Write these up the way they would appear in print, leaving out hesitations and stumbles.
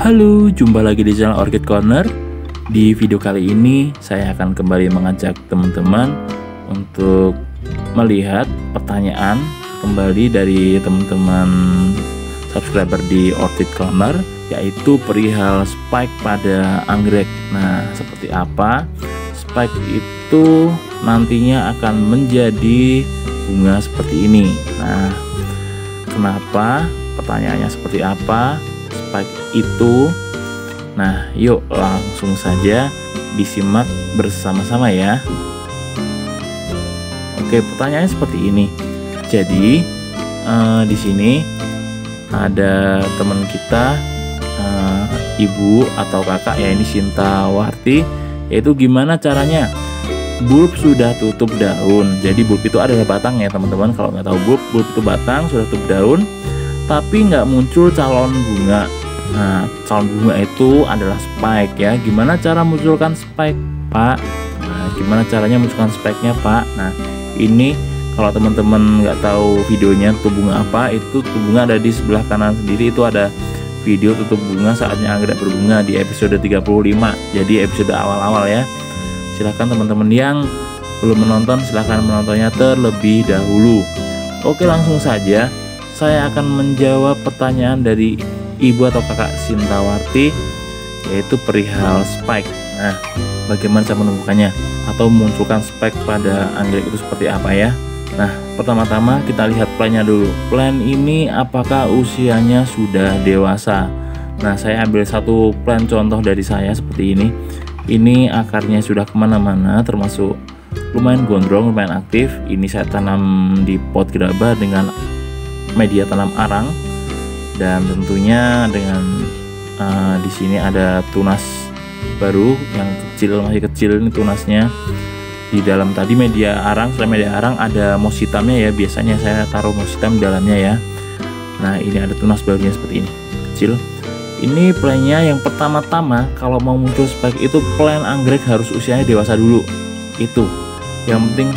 Halo, jumpa lagi di channel Orchid Corner. Di video kali ini saya akan kembali mengajak teman-teman untuk melihat pertanyaan kembali dari teman-teman subscriber di Orchid Corner, yaitu perihal spike pada anggrek. Nah, seperti apa spike itu nantinya akan menjadi bunga seperti ini. Nah, kenapa? Pertanyaannya seperti apa spike itu? Nah, yuk langsung saja disimak bersama-sama ya. Oke, pertanyaannya seperti ini. Jadi di sini ada teman kita, ibu atau kakak ya, ini Sinta Warti, yaitu gimana caranya bulb sudah tutup daun. Jadi bulb itu adalah batang ya teman-teman. Kalau nggak tahu, bulb itu batang sudah tutup daun tapi nggak muncul calon bunga. Nah, calon bunga itu adalah spike ya. Gimana cara munculkan spike, Pak? Nah, gimana caranya munculkan spike-nya, Pak? Nah, ini kalau teman-teman nggak tahu videonya tutup bunga apa, itu tutup bunga ada di sebelah kanan sendiri. Itu ada video tutup bunga saatnya anggrek berbunga di episode 35. Jadi episode awal-awal ya. Silahkan teman-teman yang belum menonton, silahkan menontonnya terlebih dahulu. Oke, langsung saja saya akan menjawab pertanyaan dari ibu atau kakak Sinta Warti, yaitu perihal spike. Nah, bagaimana cara menemukannya atau memunculkan spike pada anggrek itu seperti apa ya? Nah, pertama-tama kita lihat plannya dulu. Plan ini apakah usianya sudah dewasa? Nah, saya ambil satu plan contoh dari saya seperti ini. Ini akarnya sudah kemana-mana, termasuk lumayan gondrong, lumayan aktif. Ini saya tanam di pot gerabah dengan media tanam arang, dan tentunya dengan di sini ada tunas baru yang kecil, masih kecil ini tunasnya. Di dalam tadi media arang, selain media arang ada moss hitamnya ya, biasanya saya taruh moss hitam di dalamnya ya. Nah, ini ada tunas barunya seperti ini, kecil. Ini plannya yang pertama-tama kalau mau muncul spike itu plan anggrek harus usianya dewasa dulu. Itu yang penting,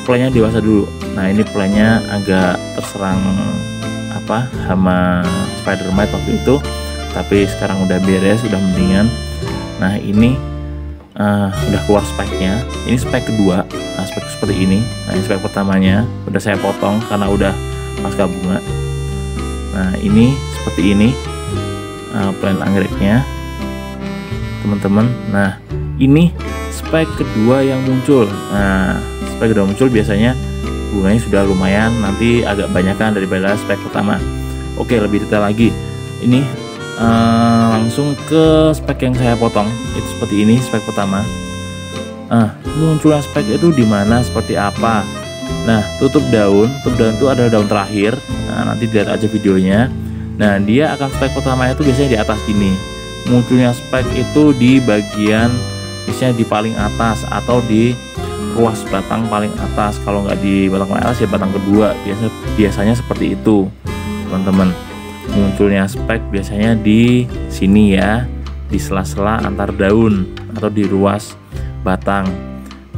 plannya dewasa dulu. Nah, ini plannya agak terserang hama spider mite waktu itu, tapi sekarang udah beres, udah mendingan. Nah, ini udah keluar spike-nya. Ini spike kedua. Nah, spike seperti ini. Nah, ini spike pertamanya udah saya potong karena udah pasca bunga. Nah, ini seperti ini plan anggreknya teman-teman. Nah, ini spike kedua yang muncul. Nah, spike kedua muncul biasanya bunganya sudah lumayan, nanti agak banyakan daripada spike pertama. Oke, lebih detail lagi. Ini langsung ke spike yang saya potong. Itu seperti ini spike pertama. Munculnya spike itu di mana, seperti apa? Nah, tutup daun itu adalah daun terakhir. Nah, nanti lihat aja videonya. Nah, dia akan spike pertama itu biasanya di atas gini. Munculnya spike itu di bagian biasanya di paling atas atau di ruas batang paling atas. Kalau nggak di batang paling atas ya batang kedua. Biasanya seperti itu teman-teman. Munculnya spike biasanya di sini ya, di sela-sela antar daun atau di ruas batang,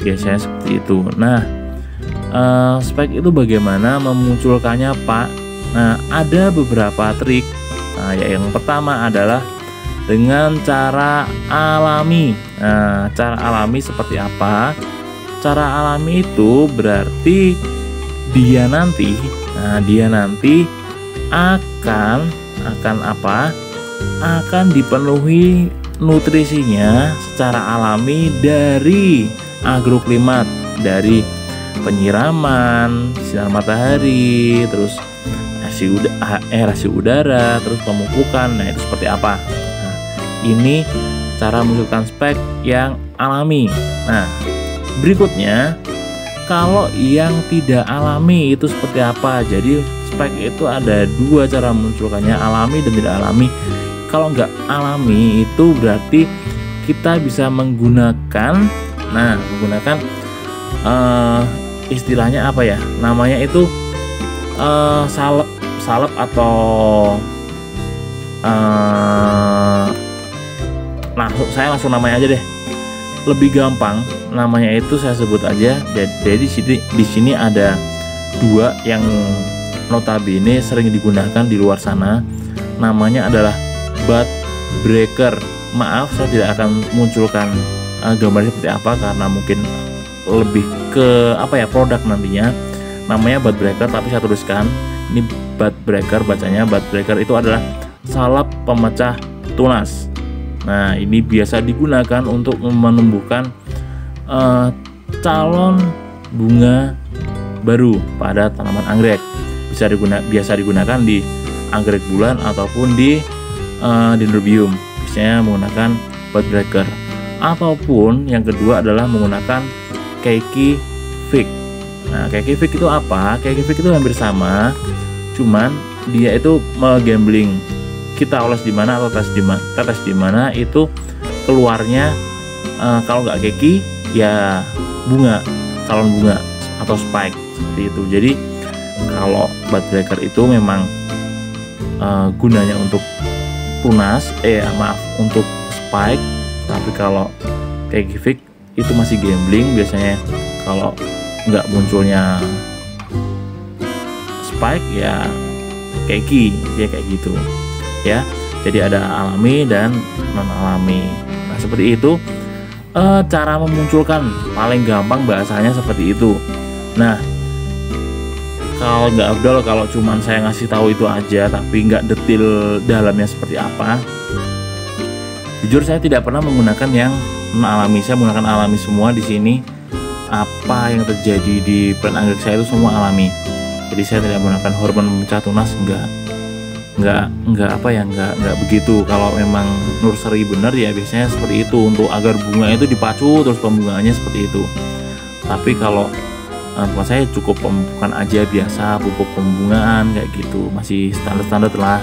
biasanya seperti itu. Nah, spike itu bagaimana memunculkannya, Pak? Nah, ada beberapa trik. Nah, yang pertama adalah dengan cara alami. Nah, cara alami seperti apa? Cara alami itu berarti dia nanti akan apa? Akan dipenuhi nutrisinya secara alami dari agroklimat, dari penyiraman sinar matahari, terus aerasi udara, terus pemupukan. Nah, itu seperti apa? Nah, ini cara menunjukkan spike yang alami. Nah, berikutnya, kalau yang tidak alami itu seperti apa? Jadi spike itu ada dua cara munculkannya, alami dan tidak alami. Kalau nggak alami itu berarti kita bisa menggunakan, istilahnya apa ya? Namanya itu salep atau saya langsung namanya aja deh. Lebih gampang namanya itu saya sebut aja. Jadi di sini ada dua yang notabene sering digunakan di luar sana. Namanya adalah bud breaker. Maaf, saya tidak akan munculkan gambarnya seperti apa karena mungkin lebih ke apa ya, produk nantinya. Namanya bud breaker, tapi saya tuliskan ini bud breaker, bacanya bud breaker itu adalah salep pemecah tunas. Nah, ini biasa digunakan untuk menumbuhkan calon bunga baru pada tanaman anggrek. Biasa digunakan di anggrek bulan ataupun di dendrobium, biasanya menggunakan bud breaker. Ataupun yang kedua adalah menggunakan keiki fig. Nah, keiki fig itu apa? Keiki fig itu hampir sama, cuman dia itu gambling. Kita oles di mana atau tetes di mana itu keluarnya kalau nggak keiki ya bunga, calon bunga atau spike seperti itu. Jadi kalau bud breaker itu memang gunanya untuk tunas, untuk spike. Tapi kalau keiki fig itu masih gambling, biasanya kalau nggak munculnya spike ya keiki, dia kayak gitu ya. Jadi ada alami dan non alami. Nah, seperti itu cara memunculkan, paling gampang bahasanya seperti itu. Nah, kalau nggak afdol kalau cuman saya ngasih tahu itu aja tapi nggak detail dalamnya seperti apa. Jujur saya tidak pernah menggunakan yang alami, saya menggunakan alami semua di sini. Apa yang terjadi di plant anggrek saya itu semua alami. Jadi saya tidak menggunakan hormon pemecah tunas, enggak begitu. Kalau memang nursery bener ya biasanya seperti itu, untuk agar bunga itu dipacu terus pembungaannya seperti itu. Tapi kalau tempat saya cukup pemupukan aja biasa, pupuk pembungaan kayak gitu, masih standar lah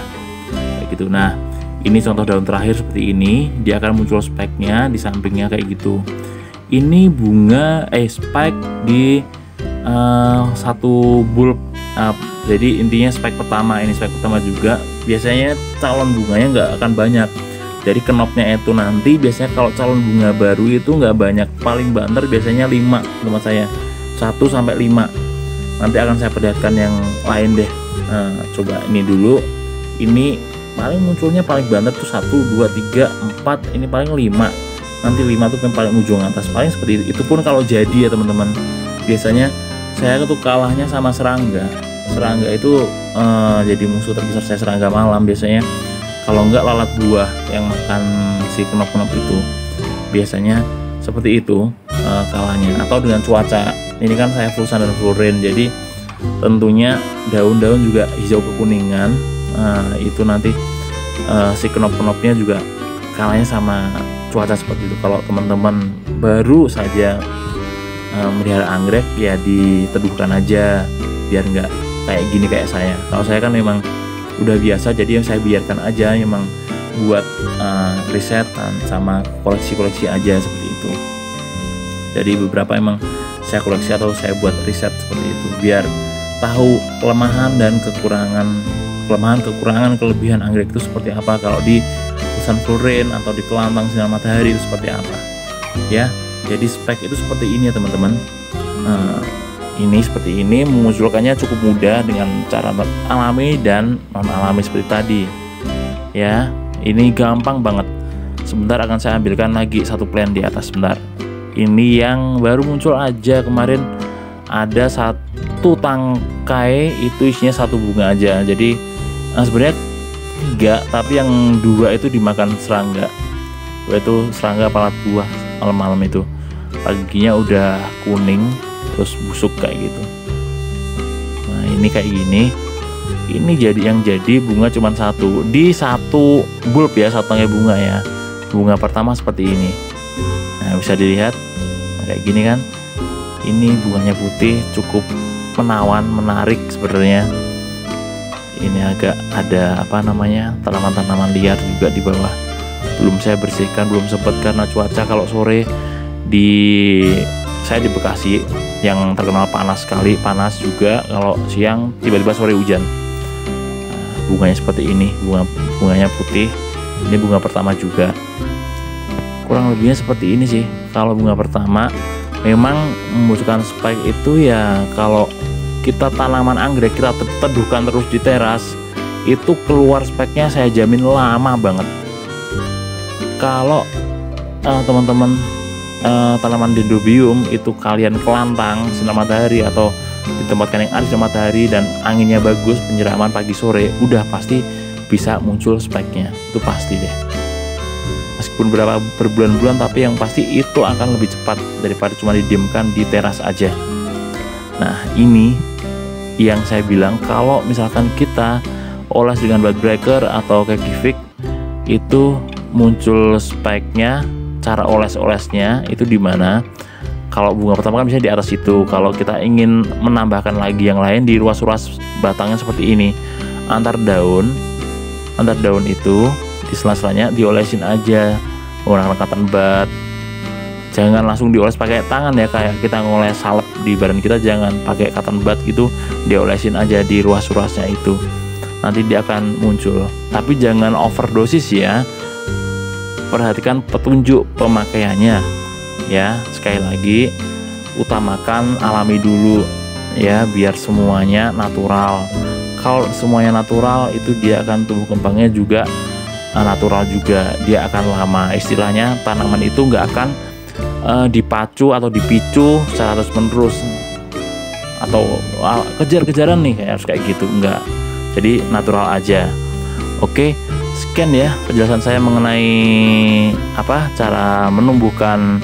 kayak gitu. Nah, ini contoh daun terakhir seperti ini, dia akan muncul spike-nya di sampingnya kayak gitu. Ini bunga spike di satu bulb. Jadi intinya spike pertama, ini spike pertama juga. Biasanya calon bunganya nggak akan banyak. Dari kenopnya itu nanti biasanya kalau calon bunga baru itu nggak banyak, paling banter biasanya 5 tempat saya, 1-5. Nanti akan saya perlihatkan yang lain deh. Coba ini dulu. Ini paling munculnya paling banter tuh 1, 2, 3, 4. Ini paling 5. Nanti 5 tuh yang paling ujung atas, paling seperti itu. Itu pun kalau jadi ya teman-teman. Biasanya saya tuh kalahnya sama serangga. Serangga itu jadi musuh terbesar saya, serangga malam biasanya. Kalau enggak lalat buah yang makan si kenop-kenop itu, biasanya seperti itu kalahnya. Atau dengan cuaca. Ini kan saya full sun dan full rain, jadi tentunya daun-daun juga hijau kekuningan. Itu nanti si kenop-kenopnya juga kalahnya sama cuaca seperti itu. Kalau teman-teman baru saja melihara anggrek ya diteduhkan aja biar nggak kayak gini kayak saya. Kalau saya kan memang udah biasa, jadi yang saya biarkan aja, memang buat risetan sama koleksi-koleksi aja seperti itu. Jadi beberapa emang saya koleksi atau saya buat riset seperti itu biar tahu kelemahan dan kekurangan kelebihan anggrek itu seperti apa kalau di sun full rain atau di kelantang sinar matahari itu seperti apa ya. Jadi spek itu seperti ini ya teman-teman. Ini seperti ini, memunculkannya cukup mudah dengan cara alami dan non alami seperti tadi ya. Ini gampang banget. Sebentar akan saya ambilkan lagi satu plant di atas sebentar. Ini yang baru muncul aja kemarin, ada satu tangkai itu isinya satu bunga aja. Jadi sebenarnya 3, tapi yang 2 itu dimakan serangga. Itu serangga palat buah malam-malam itu. Paginya udah kuning terus busuk kayak gitu. Nah, ini kayak gini. Ini yang jadi bunga cuma 1 di satu bulb ya, satu tangkai bunga ya. Bunga pertama seperti ini. Nah, bisa dilihat kayak gini kan. Ini bunganya putih, cukup menawan, menarik sebenarnya. Ini agak ada tanaman-tanaman liar juga di bawah. Belum saya bersihkan, belum sempat karena cuaca. Kalau sore saya di Bekasi yang terkenal panas sekali, panas juga. Kalau siang tiba-tiba sore hujan. Bunganya seperti ini, bunganya putih. Ini bunga pertama juga. Kurang lebihnya seperti ini sih. Kalau bunga pertama memang membutuhkan spike itu ya, kalau kita tanaman anggrek kita teduhkan terus di teras itu keluar speknya saya jamin lama banget. Kalau teman-teman tanaman dendrobium itu kalian kelantang sinar matahari atau ditempatkan yang ada sinar matahari dan anginnya bagus, penyiraman pagi sore, udah pasti bisa muncul speknya, itu pasti deh. Meskipun berbulan-bulan, tapi yang pasti itu akan lebih cepat daripada cuma didiamkan di teras aja. Nah, ini yang saya bilang, kalau misalkan kita oles dengan bud breaker atau kaki fig, itu muncul spike-nya. Cara oles-olesnya itu di mana? Kalau bunga pertama kan bisa di atas itu. Kalau kita ingin menambahkan lagi yang lain, di ruas-ruas batangnya seperti ini. Antar daun itu di sela-selanya diolesin aja menggunakan cotton bud. Jangan langsung dioles pakai tangan ya, kayak kita ngoles salep di badan kita, jangan pakai cotton bud gitu, diolesin aja di ruas-ruasnya itu. Nanti dia akan muncul. Tapi jangan overdosis ya. Perhatikan petunjuk pemakaiannya ya. Sekali lagi, utamakan alami dulu ya, biar semuanya natural. Kalau semuanya natural, itu dia akan tumbuh kembangnya juga natural juga, dia akan lama. Istilahnya tanaman itu nggak akan dipacu atau dipicu secara terus menerus atau kejar-kejaran nih harus kayak gitu, enggak. Jadi natural aja. Oke, sekian ya penjelasan saya mengenai cara menumbuhkan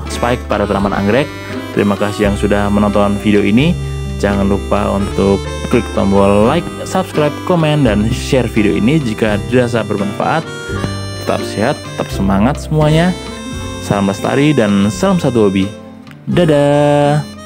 spike pada tanaman anggrek. Terima kasih yang sudah menonton video ini. Jangan lupa untuk klik tombol like, subscribe, komen, dan share video ini jika dirasa bermanfaat. Tetap sehat, tetap semangat semuanya. Salam lestari dan salam satu hobi. Dadah.